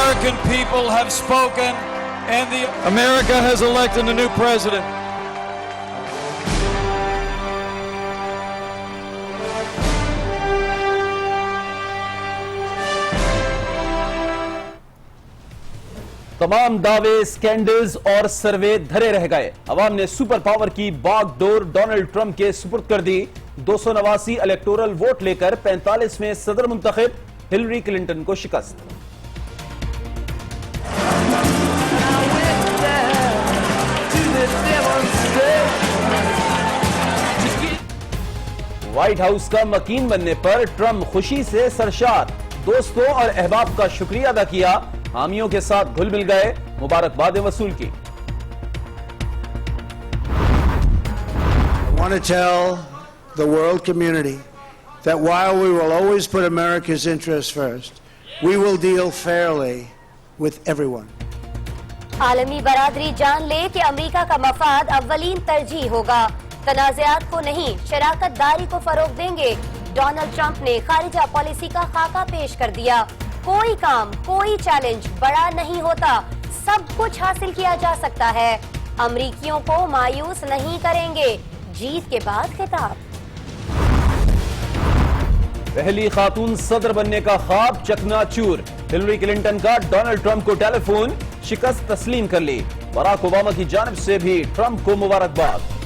American people have spoken, and America has elected a new president. तमाम दावे, scandals और सर्वे धरे रह गए। अवाम ने सुपर पावर की बागडोर डोनाल्ड ट्रंप के सुपुर्द कर दी। 289 इलेक्टोरल वोट लेकर 45वें सदर मुंतखब हिलरी क्लिंटन को शिकस्त। व्हाइट हाउस का मकीन बनने पर ट्रंप खुशी से सरशार। दोस्तों और अहबाब का शुक्रिया अदा किया, हामियों के साथ घुल मिल गए, मुबारकबादें वसूल की। I want to tell the world community that while we will always put America's interests first, we will deal fairly with everyone. आलमी बरादरी जान ले कि अमेरिका का मफाद अव्वलीन तरजीह होगा, तनाज़ात को नहीं शराकत दारी को फरोग देंगे। डोनाल्ड ट्रंप ने खारिजा पॉलिसी का खाका पेश कर दिया। कोई काम, कोई चैलेंज बड़ा नहीं होता, सब कुछ हासिल किया जा सकता है। अमरीकियों को मायूस नहीं करेंगे। जीत के बाद खिताब। पहली खातून सदर बनने का ख्वाब चकनाचूर। हिलरी क्लिंटन का डोनाल्ड ट्रंप को टेलीफोन, शिकस्त तस्लीम कर ली। बराक ओबामा की जानिब से भी ट्रंप को मुबारकबाद।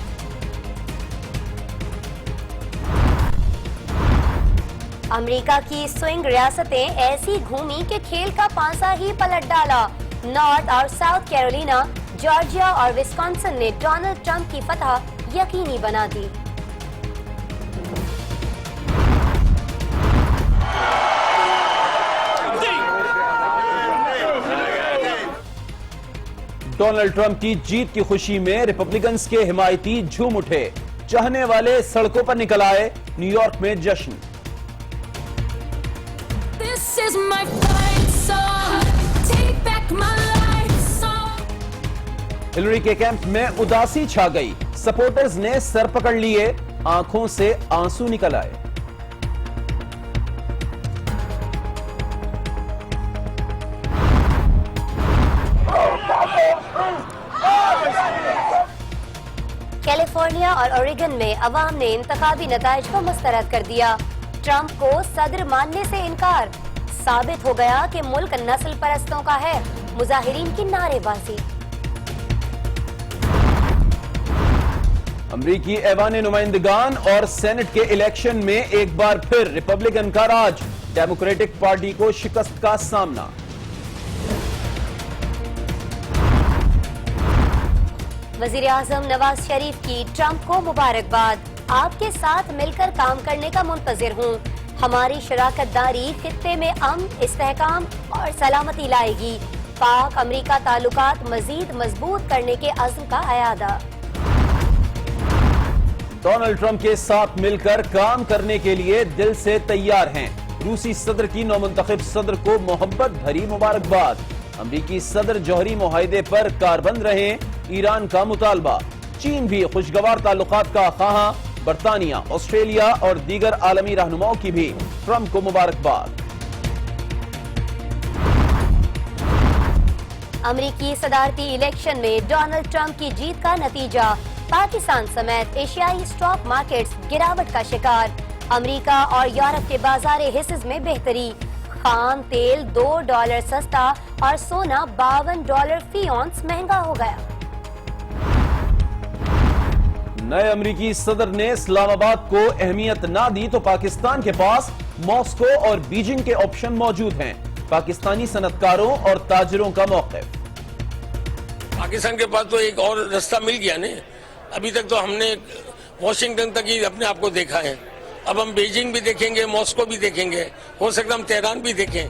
अमेरिका की स्विंग रियासतें ऐसी घूमी कि खेल का पांसा ही पलट डाला। नॉर्थ और साउथ कैरोलिना, जॉर्जिया और विस्कॉन्सिन ने डोनाल्ड ट्रंप की फतह यकीनी बना दी। डोनाल्ड ट्रंप की जीत की खुशी में रिपब्लिकन्स के हिमायती झूम उठे। चाहने वाले सड़कों पर निकल आए। न्यूयॉर्क में जश्न। हिलरी के कैंप में उदासी छा गई। सपोर्टर्स ने सर पकड़ लिए, आंखों से आंसू निकल आए। कैलिफोर्निया और ओरेगन में अवाम ने इंतखाबी नताइज को मुस्तरद कर दिया। ट्रंप को सदर मानने से इनकार। साबित हो गया कि मुल्क नस्ल परस्तों का है। मुजाहिरीन की नारेबाजी। अमरीकी ऐवान नुमाइंदगान और सेनेट के इलेक्शन में एक बार फिर रिपब्लिकन का राज। डेमोक्रेटिक पार्टी को शिकस्त का सामना। वजीर आजम नवाज शरीफ की ट्रंप को मुबारकबाद। आपके साथ मिलकर काम करने का मुंतजिर हूँ। हमारी शराकत दारी खित्ते में अमन, इस्तेहकाम और सलामती लाएगी। पाक अमरीका ताल्लुकात मजीद मजबूत करने के अज़्म का अयादा। डोनाल्ड ट्रंप के साथ मिलकर काम करने के लिए दिल से तैयार हैं। रूसी सदर की नौमुंतखब सदर को मोहब्बत भरी मुबारकबाद। अमरीकी सदर जौहरी मुआहदे पर कारबंद रहे। ईरान का मुतालबा। चीन भी खुशगवार ताल्लुकात का ख्वाहां। बरतानिया, ऑस्ट्रेलिया और दीगर आलमी रहनुमाओं की भी ट्रंप को मुबारकबाद। अमरीकी सदारती इलेक्शन में डोनाल्ड ट्रंप की जीत का नतीजा। पाकिस्तान समेत एशियाई स्टॉक मार्केट्स गिरावट का शिकार। अमरीका और यूरोप के बाजारे हिस्सेस में बेहतरी। खाम तेल $2 सस्ता और सोना $52 फी औंस महंगा हो गया। नए अमरीकी सदर ने इस्लामाबाद को अहमियत ना दी तो पाकिस्तान के पास मॉस्को और बीजिंग के ऑप्शन मौजूद हैं। पाकिस्तानी सनतकारों और ताजरों का मौक़िफ़। पाकिस्तान के पास तो एक और रास्ता मिल गया ने। अभी तक तो हमने वॉशिंगटन तक ही अपने आप को देखा है। अब हम बीजिंग भी देखेंगे, मॉस्को भी देखेंगे, हो सकता हम तेहरान भी देखें।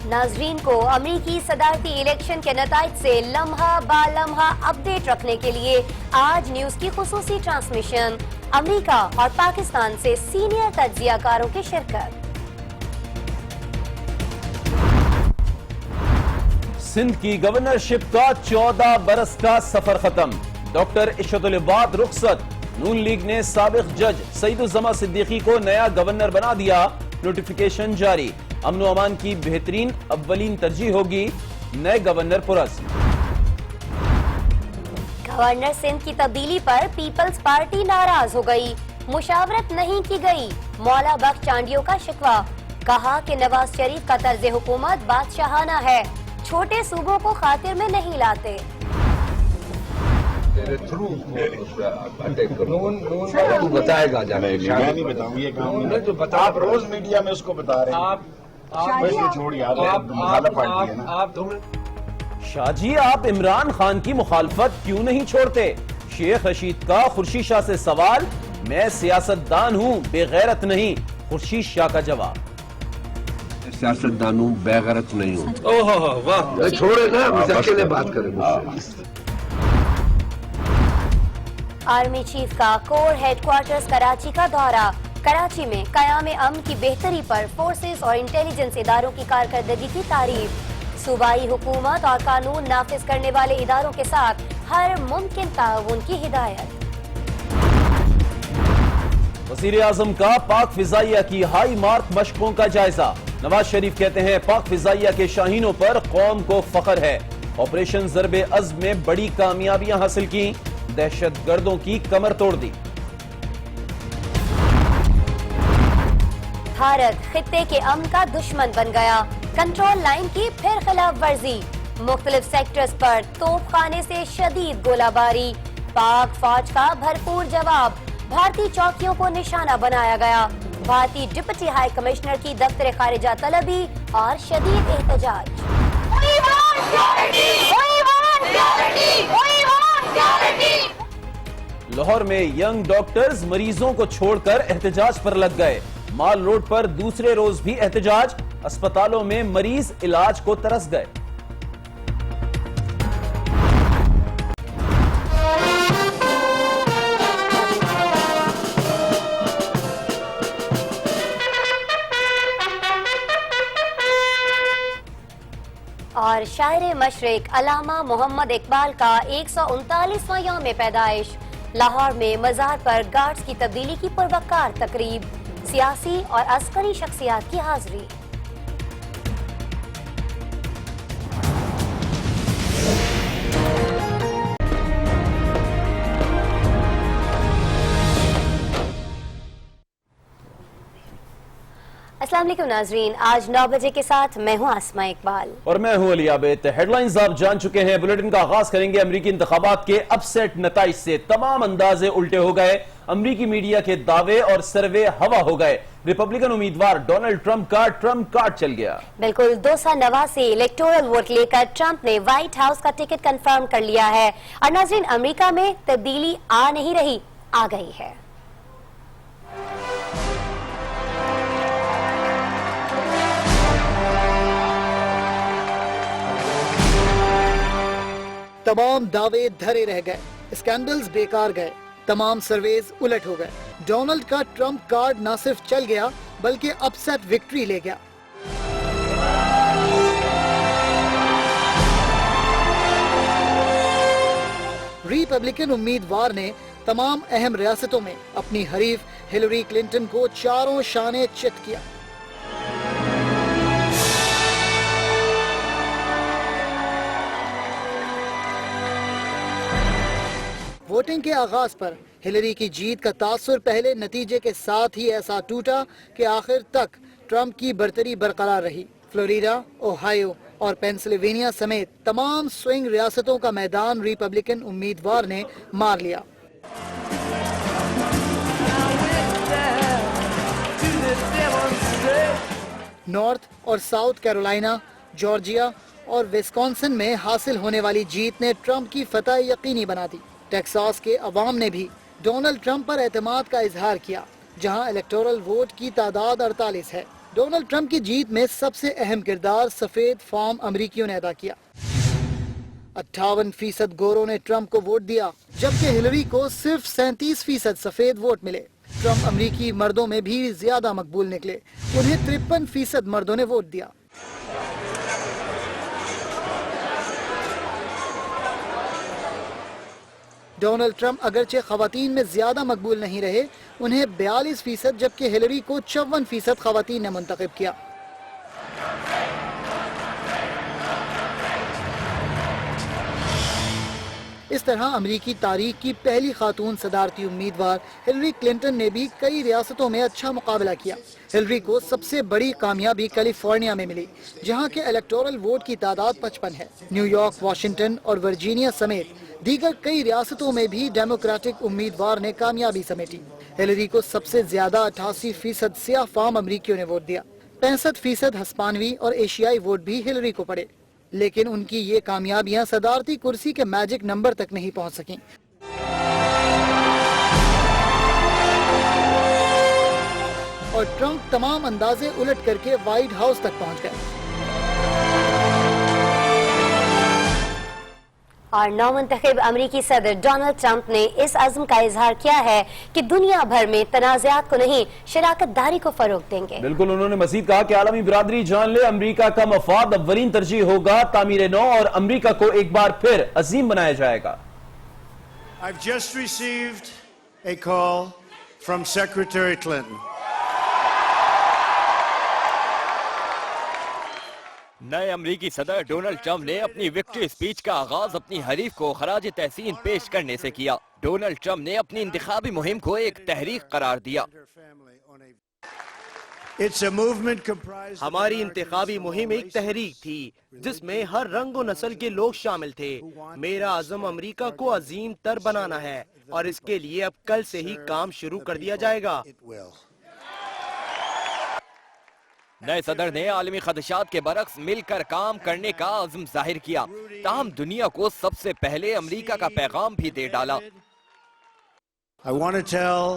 नाजरीन को अमरीकी सदारती इलेक्शन के नताइज से लम्हा बा लम्हा अपडेट रखने के लिए आज न्यूज की खुसूसी ट्रांसमिशन। अमरीका और पाकिस्तान से सीनियर तज्जियाकारों की शिरकत। سندھ کی گورنرشپ کا 14 برس کا سفر ختم، ڈاکٹر اشرت العباد رخصت، نون لیگ نے سابق جج سعید الزما صدیقی کو نیا گورنر بنا دیا، نوٹیفیکیشن جاری، امن و امان کی بہترین اولین ترجیح ہوگی، نئے گورنر پرعزم۔ گورنر سندھ کی تبدیلی پر پیپلز پارٹی ناراض ہو گئی، مشاورت نہیں کی گئی، مولا بخش چانڈیوں کا شکوہ، کہا کہ نواز شریف کا طرز حکومت بادشاہانہ ہے، چھوٹے صوبوں کو خاطر میں نہیں لاتے۔ بتائے گا میں نہیں بتاؤں یہ کام، آپ روز میڈیا میں اس کو بتا رہے ہیں، چھوڑیے آپ مخالف پارٹی ہے نا۔ شاہ جی، آپ عمران خان کی مخالفت کیوں نہیں چھوڑتے؟ شیخ رشید کا خورشید شاہ سے سوال، میں سیاست دان ہوں، بے غیرت نہیں، خورشید شاہ کا جواب۔ سیاست دان ہوں، بے غیرت نہیں ہوں۔ چھوڑے نا، اکیلے بات کریں مجھ سے۔ آرمی چیف کا کور ہیڈ کوارٹرز کراچی کا دورہ، کراچی میں قیام امن کی بہتری پر فورسز اور انٹیلیجنس اداروں کی کارکردگی کی تعریف، صوبائی حکومت اور قانون نافذ کرنے والے اداروں کے ساتھ ہر ممکن تعاون کی ہدایت۔ وزیر اعظم کا پاک فضائیہ کی ہائی مارک مشقوں کا جائزہ، نواز شریف کہتے ہیں پاک فضائیہ کے شاہینوں پر قوم کو فخر ہے، آپریشن ضرب عزم میں بڑی کامیابیاں حاصل کی، دہشت گردوں کی کمر توڑ دی۔ بھارت خطے کے امن کا دشمن بن گیا، کنٹرول لائن کی پھر خلاف ورزی، مختلف سیکٹرز پر توپ خانے سے شدید گولہ باری، پاک فوج کا بھرپور جواب، بھارتی چوکیوں کو نشانہ بنایا گیا، بھارتی ڈپٹی ہائی کمشنر کی دفتر خارجہ طلبی اور شدید احتجاج۔ لاہور میں ینگ ڈاکٹرز مریضوں کو چھوڑ کر احتجاج پر لگ گئے، مال روڈ پر دوسرے روز بھی احتجاج، اسپتالوں میں مریض علاج کو ترس گئے۔ اور شاعر مشرق علامہ محمد اقبال کا 139واں یوم پیدائش، لاہور میں مزار پر گارڈز کی تبدیلی کی پروقار تقریب، سیاسی اور عسکری شخصیات کی حاضری۔ السلام علیکم ناظرین، آج 9 بجے کے ساتھ میں ہوں آسماء اقبال اور میں ہوں علی عابد۔ ہیڈ لائنز آپ جان چکے ہیں، بلیٹن کا آغاز کریں گے امریکی انتخابات کے اپ سیٹ نتائج سے۔ تمام اندازے الٹے ہو گئے، امریکی میڈیا کے دعوے اور سروے ہوا ہو گئے، ریپبلکن امیدوار ڈونلڈ ٹرمپ کا ٹرمپ کارڈ چل گیا۔ بالکل 289 الیکٹورل ووٹ لے کر ٹرمپ نے وائٹ ہاؤس کا ٹکٹ کنفرم کر لیا ہے، اور ناظرین امریکہ میں تبدیلی آ نہیں رہی، آ گئی ہے۔ تمام دعوے دھرے رہ گئے، اسکینڈلز بیکار گئے، تمام سرویز الٹ ہو گئے، ڈونلڈ کا ٹرمپ کارڈ نہ صرف چل گیا بلکہ اپ سیٹ وکٹری لے گیا۔ ریپبلکن امیدوار نے تمام اہم ریاستوں میں اپنی حریف ہلری کلنٹن کو چاروں شانے چت کیا۔ ووٹنگ کے آغاز پر ہلری کی جیت کا تاثر پہلے نتیجے کے ساتھ ہی ایسا ٹوٹا کہ آخر تک ٹرمپ کی برتری برقرار رہی۔ فلوریڈا، اوہایو اور پینسلوینیا سمیت تمام سوئنگ ریاستوں کا میدان ریپبلکن امیدوار نے مار لیا۔ نارتھ اور ساؤتھ کیرولائنا، جارجیا اور وسکونسن میں حاصل ہونے والی جیت نے ٹرمپ کی فتح یقینی بنا دی۔ ٹیکساس کے عوام نے بھی ڈونلڈ ٹرمپ پر اعتماد کا اظہار کیا، جہاں الیکٹورل ووٹ کی تعداد 48 ہے۔ ڈونلڈ ٹرمپ کی جیت میں سب سے اہم کردار سفید فام امریکیوں نے ادا کیا۔ 58% گوروں نے ٹرمپ کو ووٹ دیا، جبکہ ہلری کو صرف 37% سفید ووٹ ملے۔ ٹرمپ امریکی مردوں میں بھی زیادہ مقبول نکلے، انہیں 53% مردوں نے ووٹ دیا۔ ڈونلڈ ٹرمپ اگرچہ خواتین میں زیادہ مقبول نہیں رہے، انہیں 42% جبکہ ہیلری کو 54% خواتین نے منتخب کیا۔ اس طرح امریکی تاریخ کی پہلی خاتون صدارتی امیدوار ہلری کلنٹن نے بھی کئی ریاستوں میں اچھا مقابلہ کیا۔ ہلری کو سب سے بڑی کامیابی کیلیفورنیا میں ملی، جہاں کے الیکٹورل ووٹ کی تعداد 55 ہے۔ نیو یارک، واشنگٹن اور ورجینیا سمیت دیگر کئی ریاستوں میں بھی ڈیموکریٹک امیدوار نے کامیابی سمیٹی۔ ہلری کو سب سے زیادہ 88% سیاہ فام امریکیوں نے ووٹ دیا، 65% ہسپانوی اور ایشیائی ووٹ بھی ہلری کو پڑے، لیکن ان کی یہ کامیابیاں صدارتی کرسی کے میجک نمبر تک نہیں پہنچ سکیں۔ اور ٹرمپ تمام اندازے الٹ کر کے وائٹ ہاؤس تک پہنچ گئے۔ اور نومنتخب امریکی صدر ڈونلڈ ٹرمپ نے اس عزم کا اظہار کیا ہے کہ دنیا بھر میں تنازعات کو نہیں، شراکت داری کو فروغ دیں گے۔ بالکل، انہوں نے مزید کہا کہ عالمی برادری جان لے امریکہ کا مفاد اولین ترجیح ہوگا، تعمیر نو اور امریکہ کو ایک بار پھر عظیم بنایا جائے گا۔ I've just received a call from Secretary Clinton. نئے امریکی صدر ڈونلڈ ٹرمپ نے اپنی وکٹری اسپیچ کا آغاز اپنی حریف کو خراج تحسین پیش کرنے سے کیا۔ ڈونلڈ ٹرمپ نے اپنی انتخابی مہم کو ایک تحریک قرار دیا۔ ہماری انتخابی مہم ایک تحریک تھی جس میں ہر رنگ و نسل کے لوگ شامل تھے۔ میرا عزم امریکہ کو عظیم تر بنانا ہے اور اس کے لیے اب کل سے ہی کام شروع کر دیا جائے گا۔ نئے صدر نے عالمی خدشات کے برعکس مل کر کام کرنے کا عزم ظاہر کیا، تاہم دنیا کو سب سے پہلے امریکہ کا پیغام بھی دے ڈالا۔ I want to tell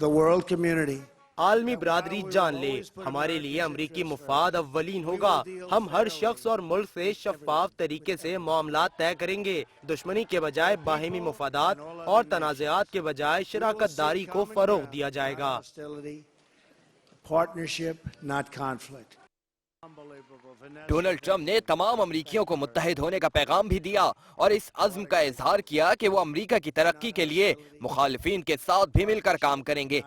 the world community عالمی برادری جان لے، ہمارے لیے امریکی مفاد اولین ہوگا۔ ہم ہر شخص اور ملک سے شفاف طریقے سے معاملات طے کریں گے، دشمنی کے بجائے باہمی مفادات اور تنازعات کے بجائے شراکت داری کو فروغ دیا جائے گا۔ partnership, not conflict. Donald Trump نے تمام امریکیوں کو متحد ہونے کا پیغام بھی دیا اور اس عزم کا اظہار کیا کہ وہ امریکہ کی ترقی کے لیے مخالفین کے ساتھ بھی مل کر کام کریں گے۔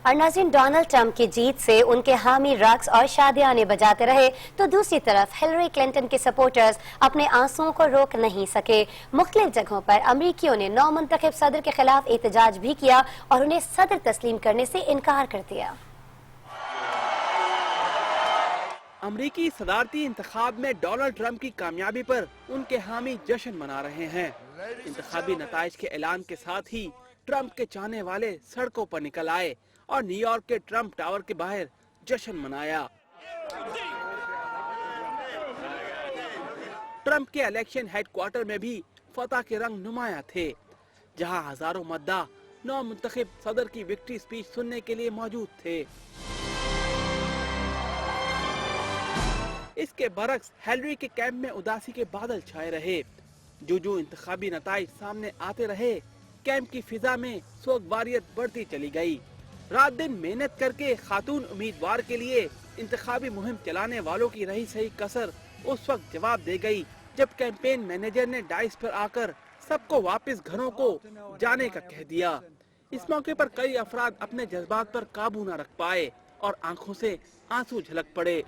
اور ناظرین، ڈونلڈ ٹرمپ کی جیت سے ان کے حامی رقص اور شادیانے بجاتے رہے تو دوسری طرف ہلری کلنٹن کے سپورٹرز اپنے آنسوؤں کو روک نہیں سکے۔ مختلف جگہوں پر امریکیوں نے نومنتخب صدر کے خلاف احتجاج بھی کیا اور انہیں صدر تسلیم کرنے سے انکار کر دیا۔ امریکی صدارتی انتخاب میں ڈونلڈ ٹرمپ کی کامیابی پر ان کے حامی جشن منا رہے ہیں۔ انتخابی نتائج کے اعلان کے ساتھ ہی ٹرمپ کے چاہنے والے سڑکوں پر نکل آئے اور نیو یارک کے ٹرمپ ٹاور کے باہر جشن منایا۔ ٹرمپ کے الیکشن ہیڈ کوارٹر میں بھی فتح کے رنگ نمایاں تھے، جہاں ہزاروں مداح نو منتخب صدر کی وکٹری اسپیچ سننے کے لیے موجود تھے۔ اس کے برعکس ہیلری کے کیمپ میں اداسی کے بادل چھائے رہے۔ جو انتخابی نتائج سامنے آتے رہے، کیمپ کی فضا میں سوگواریت بڑھتی چلی گئی۔ رات دن محنت کر کے خاتون امیدوار کے لیے انتخابی مہم چلانے والوں کی رہی سہی کسر اس وقت جواب دے گئی جب کیمپین مینیجر نے ڈائس پر آ کر سب کو واپس گھروں کو جانے کا کہہ دیا۔ اس موقع پر کئی افراد اپنے جذبات پر قابو نہ رکھ پائے اور آنکھوں سے آنسو جھلک پڑے۔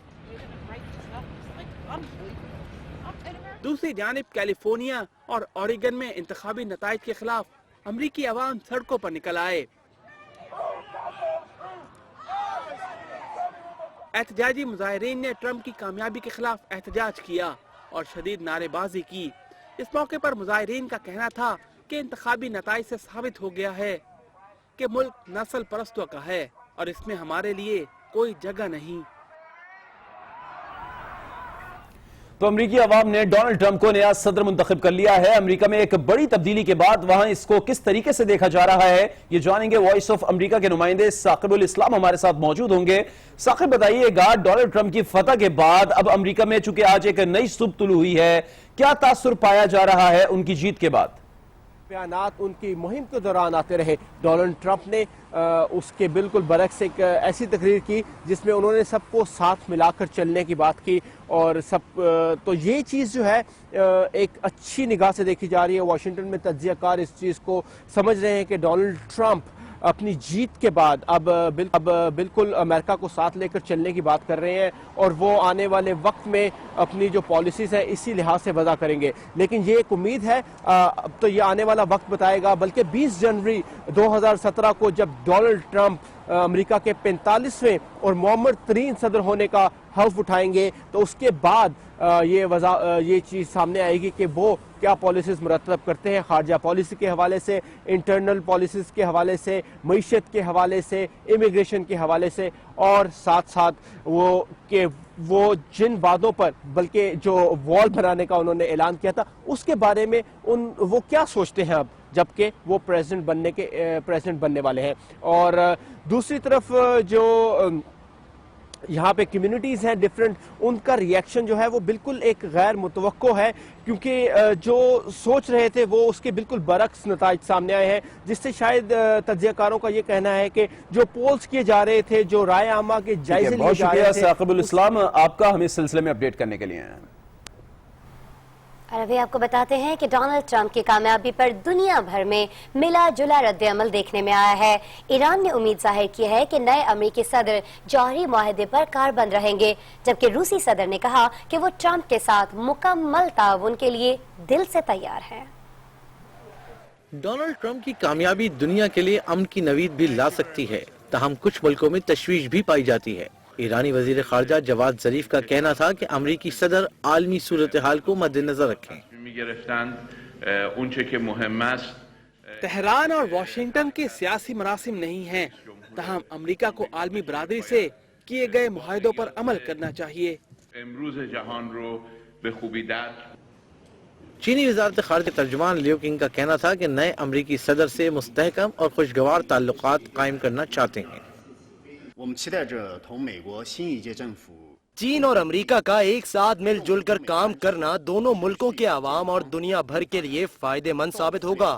دوسری جانب کیلیفورنیا اور اوریگن میں انتخابی نتائج کے خلاف امریکی عوام سڑکوں پر نکل آئے۔ احتجاجی مظاہرین نے ٹرمپ کی کامیابی کے خلاف احتجاج کیا اور شدید نعرے بازی کی۔ اس موقع پر مظاہرین کا کہنا تھا کہ انتخابی نتائج سے ثابت ہو گیا ہے کہ ملک نسل پرستوں کا ہے اور اس میں ہمارے لیے کوئی جگہ نہیں۔ تو امریکی عوام نے ڈونلڈ ٹرمپ کو نیا صدر منتخب کر لیا ہے۔ امریکہ میں ایک بڑی تبدیلی کے بعد وہاں اس کو کس طریقے سے دیکھا جا رہا ہے، یہ جانیں گے۔ وائس آف امریکہ کے نمائندے ثاقب الاسلام ہمارے ساتھ موجود ہوں گے۔ ثاقب، بتائیے گا ڈونلڈ ٹرمپ کی فتح کے بعد اب امریکہ میں چونکہ آج ایک نئی صبح طلوع ہوئی ہے، کیا تاثر پایا جا رہا ہے ان کی جیت کے بعد؟ बयानात उनकी मुहिम के दौरान आते रहे। डोनाल्ड ट्रंप ने उसके बिल्कुल बरक्स एक ऐसी तकरीर की जिसमें उन्होंने सबको साथ मिलाकर चलने की बात की और तो ये चीज़ जो है एक अच्छी निगाह से देखी जा रही है। वाशिंगटन में तज्ज़ियाकार इस चीज़ को समझ रहे हैं कि डोनाल्ड ट्रंप अपनी जीत के बाद अब बिल्कुल अमेरिका को साथ लेकर चलने की बात कर रहे हैं और वो आने वाले वक्त में अपनी जो पॉलिसीज़ है इसी लिहाज से वज़ा करेंगे। लेकिन ये एक उम्मीद है, अब तो ये आने वाला वक्त बताएगा। बल्कि 20 जनवरी 2017 को जब डोनाल्ड ट्रंप अमेरिका के 45वें और मुअम्मर तरीन सदर होने का हल्फ उठाएंगे तो उसके बाद ये चीज़ सामने आएगी कि वो क्या पॉलिसीज़ मुरतब करते हैं, खारजा पॉलिसी के हवाले से, इंटरनल पॉलिसीज़ के हवाले से, मईशत के हवाले से, इमिग्रेशन के हवाले से, और साथ साथ वो जिन वादों पर बल्कि जो वॉल बनाने का उन्होंने ऐलान किया था उसके बारे में वो क्या सोचते हैं अब जबकि वो प्रेसिडेंट बनने वाले हैं। और दूसरी तरफ जो यहाँ पे कम्युनिटीज़ हैं डिफरेंट, उनका रिएक्शन जो है वो बिल्कुल एक गैर मुतवक्को है क्योंकि जो सोच रहे थे वो उसके बिल्कुल बरक्स नताइज सामने आए हैं, जिससे शायद तज्ज़ियाकारों का ये कहना है कि जो पोल्स किए जा रहे थे, जो राय आमा के जायजे लिए जा रहे थे। साकिबुल इस्लाम आपका हमें इस सिलसिले में अपडेट करने के लिए। और अभी आपको बताते हैं कि डोनाल्ड ट्रंप की कामयाबी पर दुनिया भर में मिला जुला रद्द-ए-अमल देखने में आया है। ईरान ने उम्मीद जाहिर की है कि नए अमेरिकी सदर जौहरी मुआहदे पर कारबंद रहेंगे, जबकि रूसी सदर ने कहा कि वो ट्रंप के साथ मुकम्मल ताउन के लिए दिल से तैयार हैं। डोनाल्ड ट्रंप की कामयाबी दुनिया के लिए अमन की नवीद भी ला सकती है, ताहम कुछ मुल्कों में तशवीश भी पाई जाती है। ईरानी वजीर खारजा जवाद जरीफ का कहना था कि अमरीकी सदर आलमी सूरत हाल को मद्देनजर रखें। तेहरान और वाशिंगटन के सियासी मरासिम नहीं हैं, तहम अमरीका को आलमी बरादरी से किए गए मुआहदों पर अमल करना चाहिए। चीनी वजारत खारजा के तर्जुमान लियो किंग का कहना था कि नए अमरीकी सदर से मुस्तहकम और खुशगवार ताल्लुकात कायम करना चाहते हैं। चीन और अमेरिका का एक साथ मिलजुल कर काम करना दोनों मुल्कों के अवाम और दुनिया भर के लिए फायदेमंद साबित होगा।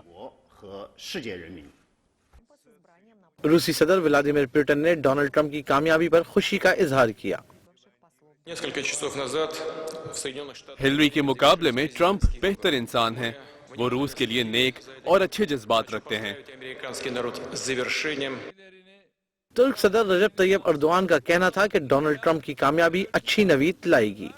रूसी सदर व्लादिमीर पुतिन ने डोनाल्ड ट्रंप की कामयाबी पर खुशी का इजहार किया। हिलरी के मुकाबले में ट्रंप बेहतर इंसान हैं। वो रूस के लिए नेक और अच्छे जज्बात रखते हैं। तुर्क सदर रजब तैयब अर्दोआन का कहना था कि डोनाल्ड ट्रंप की कामयाबी अच्छी नवीद लाएगी।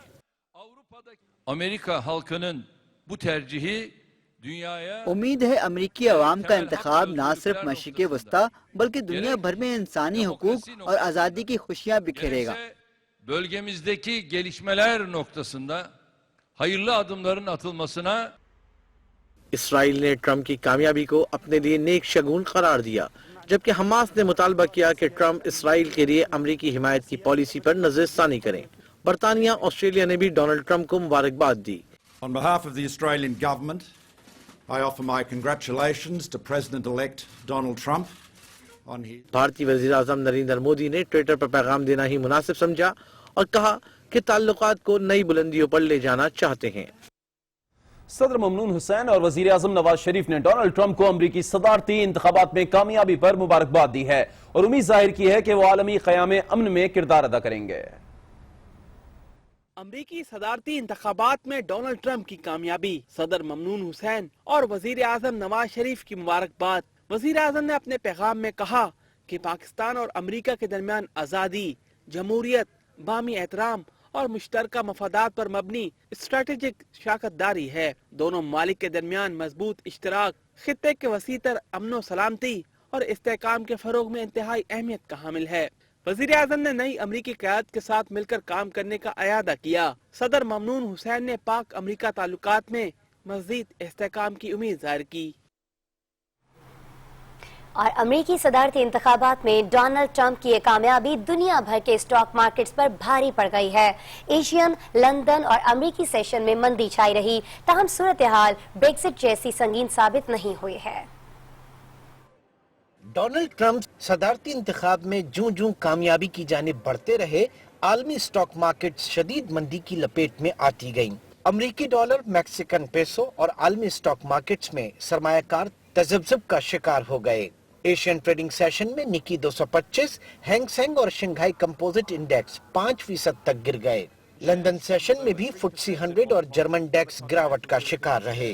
उम्मीद है अमेरिकी अवाम का इंतखाब न सिर्फ मशरिक़ वस्ता बल्कि दुनिया भर में इंसानी हुकूक और आज़ादी की खुशियाँ बिखेरेगा। Bölgemizdeki gelişmeler noktasında hayırlı adımların atılmasına Israel ने ट्रंप की कामयाबी को अपने लिए नेक शगुन करार दिया, जबकि हमास ने मुतालबा किया कि ट्रंप इसराइल के लिए अमरीकी हिमायत की पॉलिसी पर नजरसानी करें। बरतानिया, ऑस्ट्रेलिया ने भी डोनाल्ड ट्रंप को मुबारकबाद दी। On behalf of the Australian government, I offer my congratulations to President-elect Donald Trump on his... भारतीय वज़ीर आज़म नरेंद्र मोदी ने ट्विटर पर पैगाम देना ही मुनासिब समझा और कहा कि ताल्लुकात को नई बुलंदियों पर ले जाना चाहते हैं। सदर ममनून हुसैन और वजीर आज़म नवाज शरीफ ने डोनाल्ड ट्रंप को अमरीकी सदारती इंतखाबात में कामयाबी पर मुबारकबाद दी है और उम्मीद जाहिर की है कि वो आलमी क़याम अमन में किरदार अदा करेंगे। अमरीकी सदारती इंतखाबात में डोनाल्ड ट्रंप की कामयाबी, सदर ममनून हुसैन और वजीर आज़म नवाज शरीफ की मुबारकबाद। वजीर आज़म ने अपने पैगाम में कहा कि पाकिस्तान और अमरीका के दरमियान आज़ादी, जमहूरियत, बामी एहतराम और मुश्तरका मफादात पर मबनी स्ट्रेटेजिक शराकतदारी है। दोनों ममालिक के दरमियान मजबूत इश्तराक खित्ते के वसीतर अमनो सलामती और इस्तेहकाम के फरोग में इंतहाई अहमियत का हामिल है। वजीर आज़म ने नई अमरीकी क़यादत के साथ मिलकर काम करने का अयादा किया। सदर ममनून हुसैन ने पाक अमरीका ताल्लुकात में मज़ीद इस्तेहकाम की उम्मीद जाहिर की। और अमरीकी सदारती इंतखाबात में डोनाल्ड ट्रंप की ये कामयाबी दुनिया भर के स्टॉक मार्केट्स पर भारी पड़ गई है। एशियन, लंदन और अमरीकी सेशन में मंदी छाई रही, ताहम सूरत हाल ब्रेक्सिट जैसी संगीन साबित नहीं हुई है। डोनाल्ड ट्रंप सदारती इंतखाब में जूं कामयाबी की जानिब बढ़ते रहे, आलमी स्टॉक मार्केट शदीद मंदी की लपेट में आती गईं। अमरीकी डॉलर, मैक्सिकन पेसो और आलमी स्टॉक मार्केट्स में सरमायाकार तजब्जुब का शिकार हो गए। एशियन ट्रेडिंग सेशन में निकी 225, हैंग सेंग और शंघाई कंपोजिट इंडेक्स 5% तक गिर गए। लंदन सेशन में भी FTSE 100 और जर्मन डेक्स गिरावट का शिकार रहे।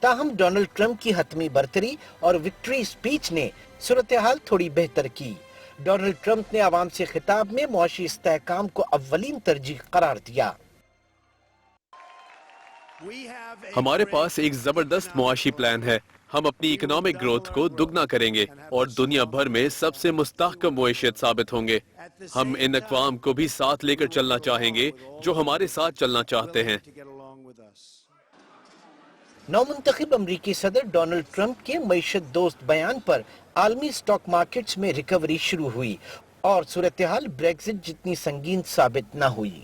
ताहम डोनाल्ड ट्रंप की हतमी बरतरी और विक्ट्री स्पीच ने सूरत-ए-हाल थोड़ी बेहतर की। डोनाल्ड ट्रंप ने आवाम से खिताब में मुआशी इस्तेहकाम को अव्वलीन तरजीह करार दिया। हमारे पास एक जबरदस्त मुआशी प्लान है। हम अपनी इकोनॉमिक ग्रोथ को दुगना करेंगे और दुनिया भर में सबसे मुस्तहकम मुईशत साबित होंगे। हम इन अक़वाम को भी साथ लेकर चलना चाहेंगे जो हमारे साथ चलना चाहते हैं। नौमुंतखब अमरीकी सदर डोनाल्ड ट्रंप के मईशत दोस्त बयान पर आलमी स्टॉक मार्केट्स में रिकवरी शुरू हुई और सूरत-ए-हाल ब्रेक्जिट जितनी संगीन साबित न हुई।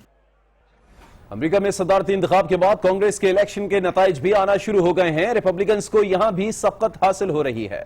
अमेरिका में सदारती इंतखाब के बाद कांग्रेस के इलेक्शन के नताइज भी आना शुरू हो गए हैं। रिपब्लिकन्स को यहां भी सबकत हासिल हो रही है।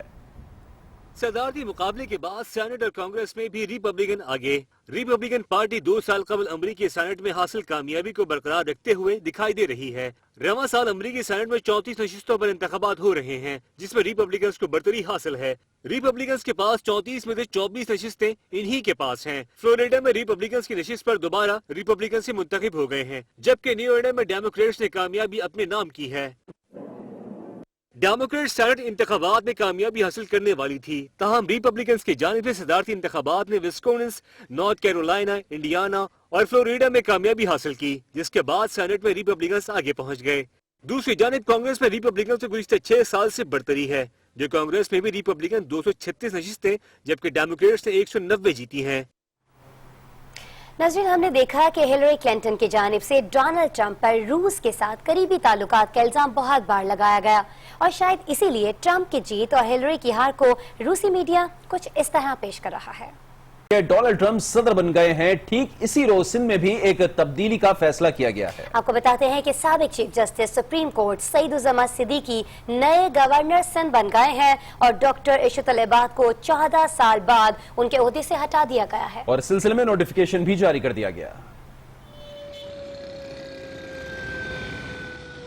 सदारती मुकाबले के बाद सेनेट और कांग्रेस में भी रिपब्लिकन आगे। रिपब्लिकन पार्टी 2 साल कबल अमरीकी सेनेट में हासिल कामयाबी को बरकरार रखते हुए दिखाई दे रही है। रवां साल अमरीकी सेनेट में 34 नशिस्तों पर इंतखाबात हो रहे हैं, जिसमें रिपब्लिकन्स को बरतरी हासिल है। रिपब्लिकन्स के पास 34 में से 24 नशिस्तें इन्हीं के पास हैं। फ्लोरिडा में रिपब्लिकन्स की नशिस्त पर दोबारा रिपब्लिकन से मुंतखब हो गए हैं, जबकि न्यू ऑर्डर में डेमोक्रेट्स ने कामयाबी अपने नाम की है। डेमोक्रेट सेनेट इंतखाबात में कामयाबी हासिल करने वाली थी, ताहम रिपब्लिकन्स की जानिब से सदारती इंतखाबात में विस्कॉन्सिन, नॉर्थ कैरोलिना, इंडियाना और फ्लोरिडा में कामयाबी हासिल की, जिसके बाद सेनेट में रिपब्लिकन्स आगे पहुंच गए। दूसरी जानिब कांग्रेस में रिपब्लिकन से गुज़िश्ता 6 साल से बढ़तरी है, जो कांग्रेस में भी रिपब्लिकन 236 नशिस्तें जबकि डेमोक्रेट्स ने 190 जीती हैं। नज़रीन, हमने देखा कि हिलरी क्लिंटन की जानिब से डोनाल्ड ट्रंप पर रूस के साथ करीबी ताल्लुकात का इल्जाम बहुत बार लगाया गया और शायद इसीलिए ट्रंप की जीत और हिलरी की हार को रूसी मीडिया कुछ इस तरह पेश कर रहा है। डोनाल्ड ट्रंप सदर बन गए हैं, ठीक इसी रोज सिंध में भी एक तब्दीली का फैसला किया गया है। आपको बताते हैं कि साबिक chief justice supreme court Saeeduzzaman Siddiqui नए गवर्नर सिंध बन गए हैं और डॉक्टर इशरत अल इबाद को 14 साल बाद उनके ओहदे से हटा दिया गया है और इस सिलसिले में नोटिफिकेशन भी जारी कर दिया गया।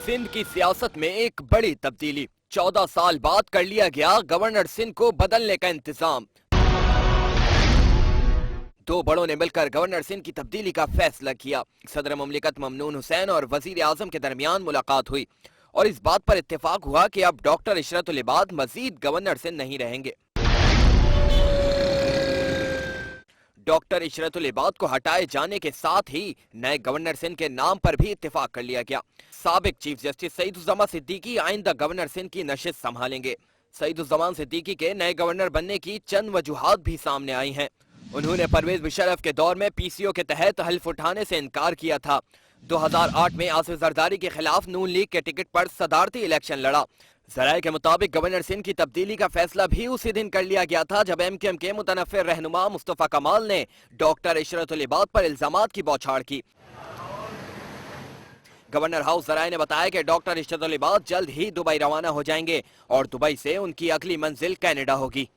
सिंध की सियासत में एक बड़ी तब्दीली, 14 साल बाद कर लिया गया गवर्नर सिंध को बदलने का इंतजाम। 2 बड़ों ने मिलकर गवर्नर सिंध की तब्दीली का फैसला किया। सदर मुमलिकत ममनून हुसैन और वजीर आजम के दरमियान मुलाकात हुई और इस बात पर इत्तेफाक हुआ कि अब डॉक्टर इशरत अल इबाद मजीद गवर्नर सिंध नहीं रहेंगे। डॉक्टर इशरत अल इबाद को हटाए जाने के साथ ही नए गवर्नर सिंध के नाम पर भी इत्तेफाक कर लिया गया। साबिक चीफ जस्टिस सईदुज़्ज़मा सिद्दीकी आइंदा गवर्नर सिंध की नशिस्त संभालेंगे। सईदुज़्ज़मान सिद्दीकी के नए गवर्नर बनने की चंद वजूहात भी सामने आई हैं। उन्होंने परवेज मुशर्रफ के दौर में पीसीओ के तहत हल्फ उठाने से इनकार किया था। 2008 में आसिफ जरदारी के खिलाफ नून लीग के टिकट पर सदारती इलेक्शन लड़ा। ज़राए के मुताबिक गवर्नर सिंध की तब्दीली का फैसला भी उसी दिन कर लिया गया था जब एमकेएम के मुतनफ़िर रहनुमा मुस्तफ़ा कमाल ने डॉक्टर इशरत अल इबाद पर इल्जामात की बौछार की। गवर्नर हाउस ज़राए ने बताया कि डॉक्टर इशरत अल इबाद जल्द ही दुबई रवाना हो जाएंगे और दुबई से उनकी अगली मंजिल कनाडा होगी।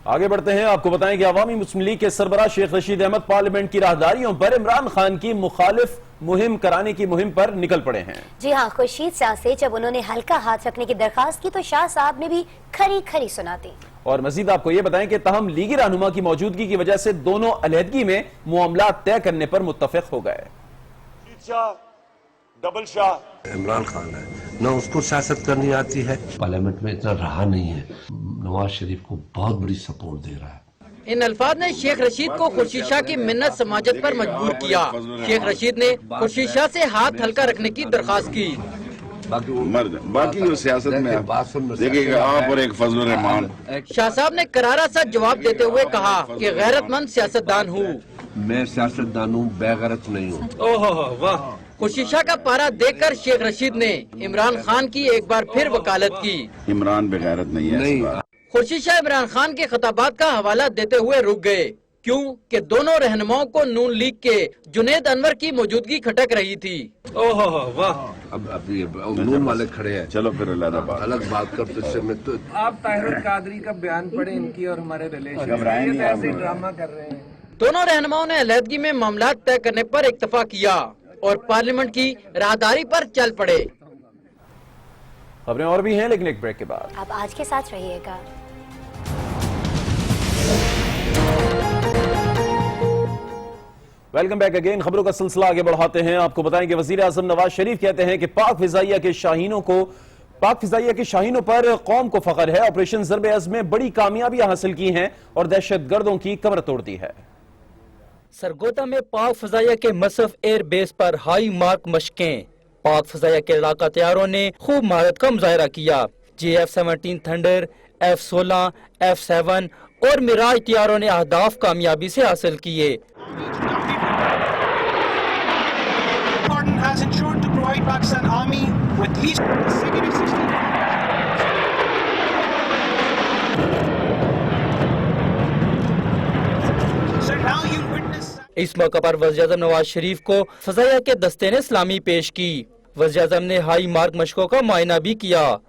आगे बढ़ते हैं, आपको बताएं कि अवामी मुस्लिम लीग के सरबराह शेख रशीद अहमद पार्लियामेंट की राहदारियों पर इमरान खान की मुखालिफ मुहिम कराने की मुहिम पर निकल पड़े हैं। जी हां, खुर्शीद शाह से जब उन्होंने हल्का हाथ रखने की दरखास्त की तो शाह साहब ने भी खरी खरी सुना दी। और मजीद आपको ये बताएं कि तहम लीगी रहनुमा की मौजूदगी की वजह से दोनों अलहदगी में मामला तय करने पर मुत्तफिक हो गए। डबल शाह इमरान खान है, न उसको सियासत करनी आती है, पार्लियामेंट में इतना रहा नहीं है, नवाज शरीफ को बहुत बड़ी सपोर्ट दे रहा है। इन अल्फाज ने शेख रशीद को खुर्शीद शाह की मिन्नत समाजत पर मजबूर किया। शेख रशीद ने खुर्शीद शाह से हाथ हल्का रखने की दरखास्त की। बाकी जो सियासत में देखिएगा आप और एक फजल रहमान। शाह साहब ने करारा सा जवाब देते हुए कहा कि गैरतमंद सियासतदान हूँ। मैं सियासतदान हूँ, बेगैरत नहीं हूँ। ओह वाह। खुर्शीद शाह का पारा देखकर शेख रशीद ने इमरान खान की एक बार फिर वकालत की। इमरान बेगैरत नहीं है। खुर्शीद शाह इमरान खान के खिताबात का हवाला देते हुए रुक गए, क्यों कि दोनों रहनुमाओं को नून लीग के जुनेद अनवर की मौजूदगी खटक रही थी। ओह वाह। अब ये नून वाले खड़े हैं, चलो फिर अलग बात करते में तो आप ताहिर कादरी का बयान पढ़े इनकी और हमारे रिलेशन, ऐसे ड्रामा कर रहे हैं। दोनों रहनुमाओं ने अलहदगी में मामला तय करने पर इत्तफाक किया। और पार्लियामेंट की राहदारी पर चल पड़े। खबरें और भी हैं, लेकिन एक ब्रेक के बाद। आप आज के साथ रहिएगा। Welcome back again. खबरों का सिलसिला आगे बढ़ाते हैं। आपको बताएं कि वजीर आजम नवाज शरीफ कहते हैं कि पाक फिजाइया के शाहीनों पर कौम को फख्र है। ऑपरेशन ज़र्ब-ए-अज़्म में बड़ी कामयाबियां हासिल की हैं और दहशतगर्दों की कमर तोड़ दी है। सरगोदा में पाक फिजाइया के मसरफ एयर बेस पर हाई मार्क मशकें। पाक फिजाइया के लड़ाका तैयारों ने खूब महारत का मुजाहरा किया। JF-17 थंडर, F-16, F-7 और मिराज तैयारों ने अहदाफ कामयाबी से हासिल किए। has ensured to provide Pakistan Army with these consecutive 16. So now you witness. इस मौके पर वज़ीर-ए-आज़म नवाज शरीफ को फ़ज़ाइया के दस्ते ने सलामी पेश की। वज़ीर-ए-आज़म ने हाई मार्क मशकों का मुआयना भी किया।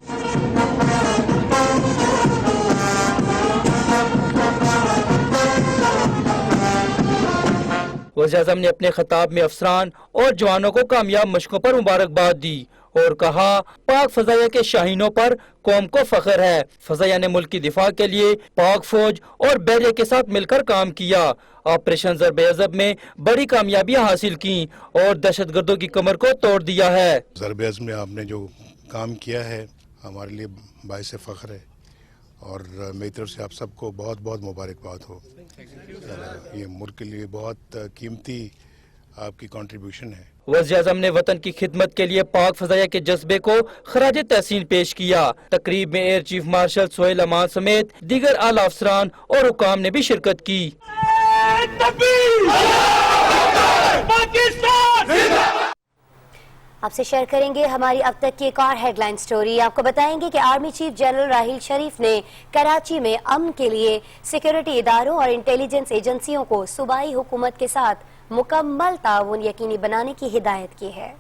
वज़ीर-ए-आज़म ने अपने खिताब में अफसरान और जवानों को कामयाब मशकों पर मुबारकबाद दी और कहा, पाक फजाइया के शाहीनों पर कौम को फख्र है। फजाइया ने मुल्क की दिफा के लिए पाक फौज और बहरिया के साथ मिलकर काम किया। ऑपरेशन ज़र्ब-ए-अज़्म में बड़ी कामयाबियां हासिल की और दहशतगर्दों की कमर को तोड़ दिया है। ज़र्ब-ए-अज़्म में आपने जो काम किया है हमारे लिए बाइस फख्र है और मेरी तरफ से आप सबको बहुत बहुत मुबारकबाद हो। ये मुल्क के लिए बहुत कीमती आपकी कंट्रीब्यूशन है। वज़ीर-ए-आज़म ने वतन की खिदमत के लिए पाक फजाइया के जज्बे को खराज तहसीन पेश किया। तकरीब में एयर चीफ मार्शल सोहेल अमान समेत दीगर आला अफसरान और हुकाम ने भी शिरकत की। आपसे शेयर करेंगे हमारी अब तक की एक और हेडलाइन स्टोरी। आपको बताएंगे कि आर्मी चीफ जनरल राहील शरीफ ने कराची में अमन के लिए सिक्योरिटी इदारों और इंटेलिजेंस एजेंसियों को सूबाई हुकूमत के साथ मुकम्मल ताउन यकीनी बनाने की हिदायत की है।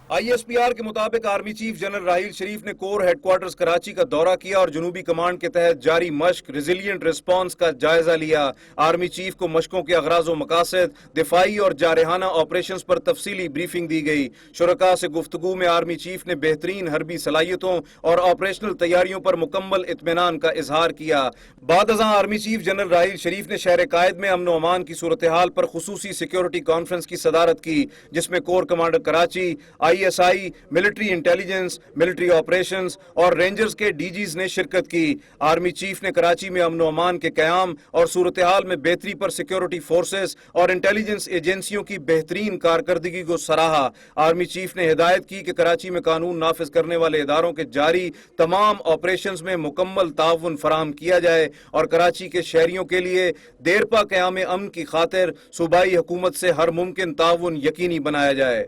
ISPR के मुताबिक आर्मी चीफ जनरल राहील शरीफ ने कोर हेडक्वार्टर्स कराची का दौरा किया और जनूबी कमांड के तहत जारी मश्क रेजिलियंट रिस्पांस का जायजा लिया। आर्मी चीफ को मशकों के अगराज व मकासद, दिफाई और जारहाना ऑपरेशंस पर तफसीली ब्रीफिंग दी गई। शुरका से गुफ्तगू में आर्मी चीफ ने बेहतरीन हरबी सलाहियतों और ऑपरेशनल तैयारियों पर मुकम्मल इत्मीनान का इजहार किया। बाद अज़ां आर्मी चीफ जनरल राहील शरीफ ने शहर कायद में अमन व अमान की सूरत हाल पर खुसूसी सिक्योरिटी कॉन्फ्रेंस की सदारत की, जिसमें core commander Karachi, ISI, military intelligence, military operations और रेंजर्स के DGs ने शिरकत की। आर्मी चीफ ने कराची में अमन व अमान के क़याम और सूरत हाल में बेहतरी पर सिक्योरिटी फोर्सेस और इंटेलिजेंस एजेंसियों की बेहतरीन कारकर्दगी को सराहा। आर्मी चीफ ने हिदायत की कि कराची में कानून नाफिज करने वाले इदारों के जारी तमाम ऑपरेशंस में मुकम्मल ताउन फराहम किया जाए और कराची के शहरियों के लिए देरपा क़याम अमन की खातिर सूबाई हुकूमत से हर मुमकिन ताउन यकीनी बनाया जाए।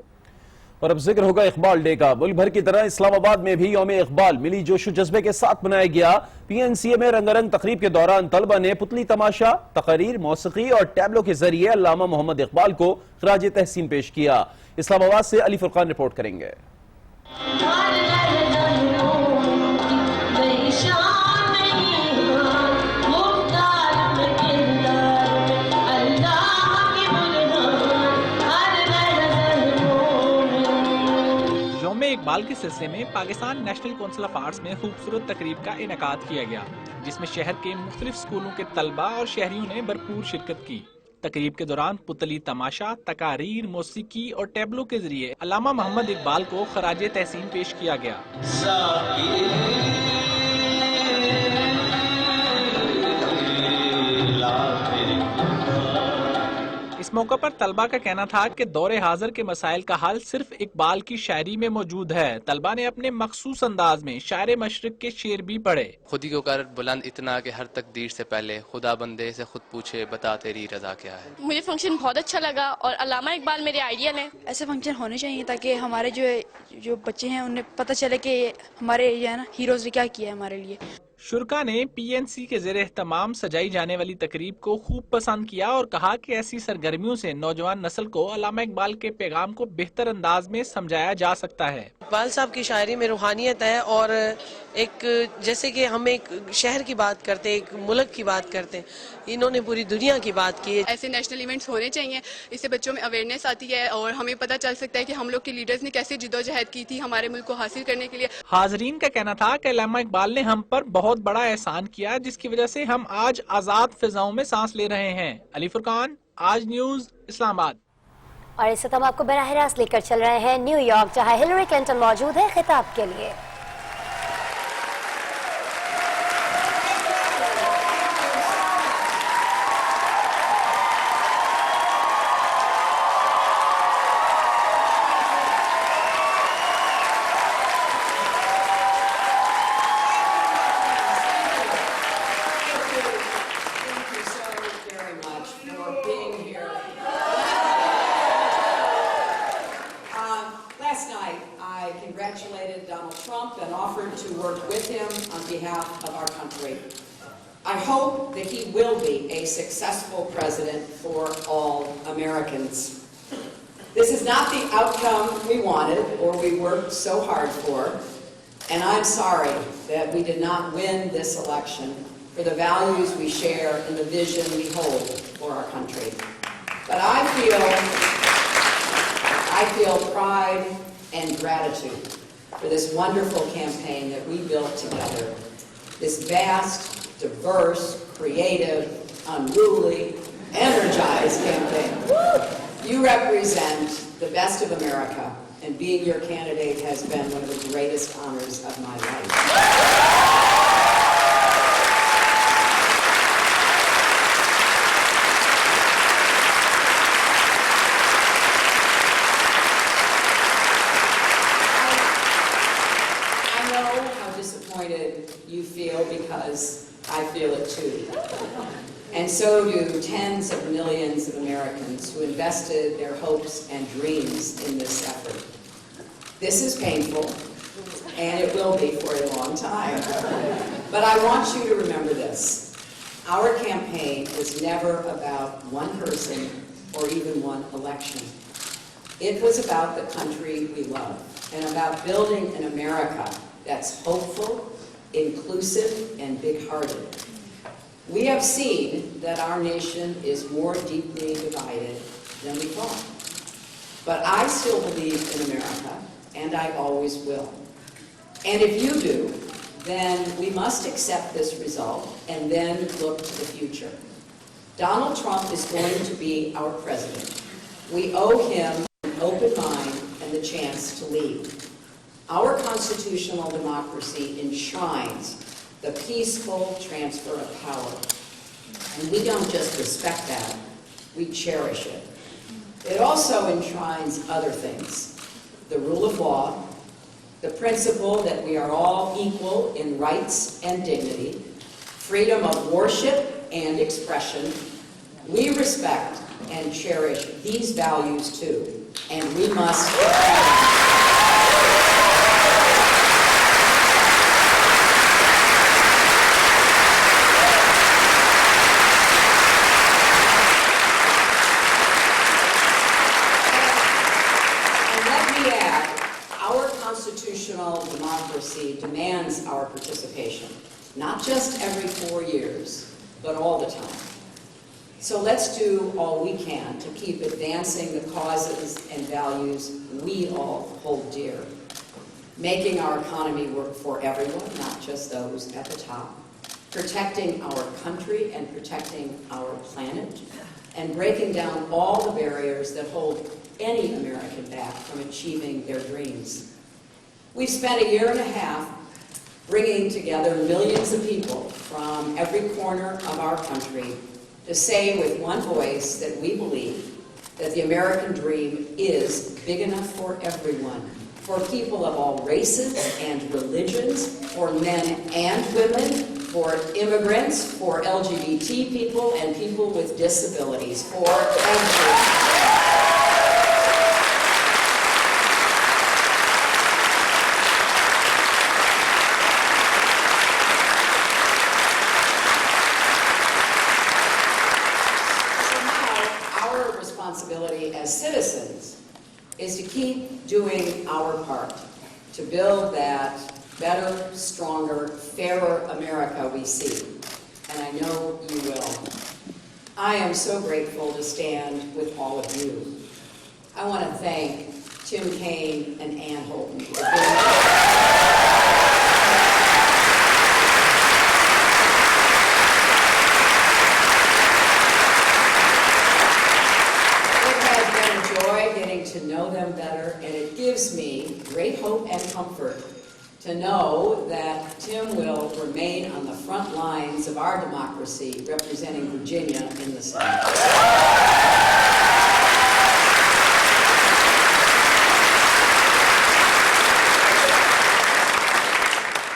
और अब जिक्र होगा इकबाल डे का। मुल्क भर की तरह इस्लामाबाद में भी यौम इकबाल मिली जोशो जज्बे के साथ मनाया गया। PNCA में रंगारंग तकरीब के दौरान तलबा ने पुतली तमाशा, तकरीर, मौसीकी और टैबलो के जरिए अल्लामा मोहम्मद इकबाल को खराज तहसीन पेश किया। इस्लामाबाद से अली फुरकान रिपोर्ट करेंगे। इकबाल के सिलसिले में Pakistan national council of arts में खूबसूरत तकरीब का इनेकाद किया गया, जिसमें शहर के मुख्तलिफ स्कूलों के तलबा और शहरियों ने भरपूर शिरकत की। तकरीब के दौरान पुतली तमाशा, तकारीर, मौसीकी और टैबलो के जरिए अल्लामा मोहम्मद इकबाल को खराज तहसीन पेश किया गया। इस मौके पर तलबा का कहना था कि दौरे हाजिर के मसाइल का हल सिर्फ इकबाल की शायरी में मौजूद है। तलबा ने अपने मखसूस अंदाज में शायर मशरिक के शेर भी पढ़े। खुदी को कर बुलंद इतना कि हर तकदीर से पहले खुदा बंदे से खुद पूछे बता तेरी रजा क्या है। मुझे फंक्शन बहुत अच्छा लगा और अल्लामा इकबाल मेरे आइडियल हैं। ऐसे फंक्शन होने चाहिए ताकि हमारे जो बच्चे हैं उन्हें पता चले कि हमारे ये है ना हीरोज ने क्या किया है हमारे लिए। शुरका ने PNC के ज़ेरे एहतमाम सजाई जाने वाली तकरीब को खूब पसंद किया और कहा कि ऐसी सरगर्मियों से नौजवान नस्ल को अल्लामा इकबाल के पैगाम को बेहतर अंदाज में समझाया जा सकता है। اقبال صاحب کی شاعری میں روحانیت ہے اور ایک جیسے کہ ہم ایک شہر کی بات کرتے ہیں، ایک ملک کی بات کرتے ہیں، انہوں نے پوری دنیا کی بات کی ہے۔ ایسے نیشنل ایونٹس ہونے چاہیے، اس سے بچوں میں اویئرنیس آتی ہے اور ہمیں پتہ چل سکتا ہے کہ ہم لوگ کے لیڈرز نے کیسے جدوجہد کی تھی ہمارے ملک کو حاصل کرنے کے لیے۔ حاضرین کا کہنا تھا کہ علامہ اقبال نے ہم پر بہت بڑا احسان کیا جس کی وجہ سے ہم آج آزاد فضاؤں میں سانس لے رہے ہیں۔ علی فرقان، آج نیوز، اسلام آباد۔ اور اس وقت ہم آپ کو براہ راست لے کر چل رہے ہیں نیو یارک، جہاں ہلری کلنٹن موجود ہے خطاب کے لیے۔ Last night, I congratulated Donald Trump and offered to work with him on behalf of our country. I hope that he will be a successful president for all Americans. This is not the outcome we wanted or we worked so hard for, and I'm sorry that we did not win this election for the values we share and the vision we hold for our country. But I feel pride and gratitude for this wonderful campaign that we built together. This vast, diverse, creative, unruly, energized campaign. You represent the best of America, and being your candidate has been one of the greatest honors of my life. You feel because I feel it too. And so do tens of millions of Americans who invested their hopes and dreams in this effort. This is painful, and it will be for a long time. But I want you to remember this. Our campaign was never about one person or even one election. It was about the country we love and about building an America that's hopeful, inclusive, and big-hearted. We have seen that our nation is more deeply divided than we thought. But I still believe in America, and I always will. And if you do, then we must accept this result and then look to the future. Donald Trump is going to be our president. We owe him an open mind and the chance to lead. Our constitutional democracy enshrines the peaceful transfer of power. And we don't just respect that, we cherish it. It also enshrines other things. The rule of law, the principle that we are all equal in rights and dignity, freedom of worship and expression. We respect and cherish these values too, and we must defend them. Democracy demands our participation, not just every 4 years, but all the time. So let's do all we can to keep advancing the causes and values we all hold dear, making our economy work for everyone, not just those at the top, protecting our country and protecting our planet, and breaking down all the barriers that hold any American back from achieving their dreams. We've spent a year and a half bringing together millions of people from every corner of our country to say with one voice that we believe that the American dream is big enough for everyone, for people of all races and religions, for men and women, for immigrants, for LGBT people and people with disabilities, for everyone. As citizens is to keep doing our part, to build that better, stronger, fairer America we see. And I know you will. I am so grateful to stand with all of you. I want to thank Tim Kaine and Ann Holton for to know them better, and it gives me great hope and comfort to know that Tim will remain on the front lines of our democracy, representing Virginia in the Senate.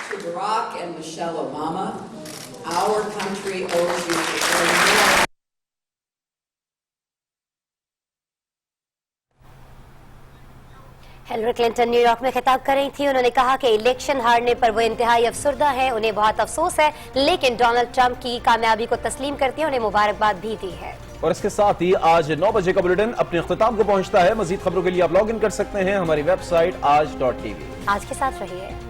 To Barack and Michelle Obama, our country owes you for more. Hillary Clinton New York में खिताब कर रही थी। उन्होंने कहा कि election हारने पर वो इंतहाई अफसुर्दा है, उन्हें बहुत अफसोस है, लेकिन डोनाल्ड ट्रंप की कामयाबी को तस्लीम करती है, उन्हें मुबारकबाद भी दी है। और इसके साथ ही आज 9 बजे का बुलेटिन अपने इख्तिताम को पहुंचता है। मजीद खबरों के लिए आप लॉग इन कर सकते हैं हमारी वेबसाइट आज.tv। आज के साथ रहिए।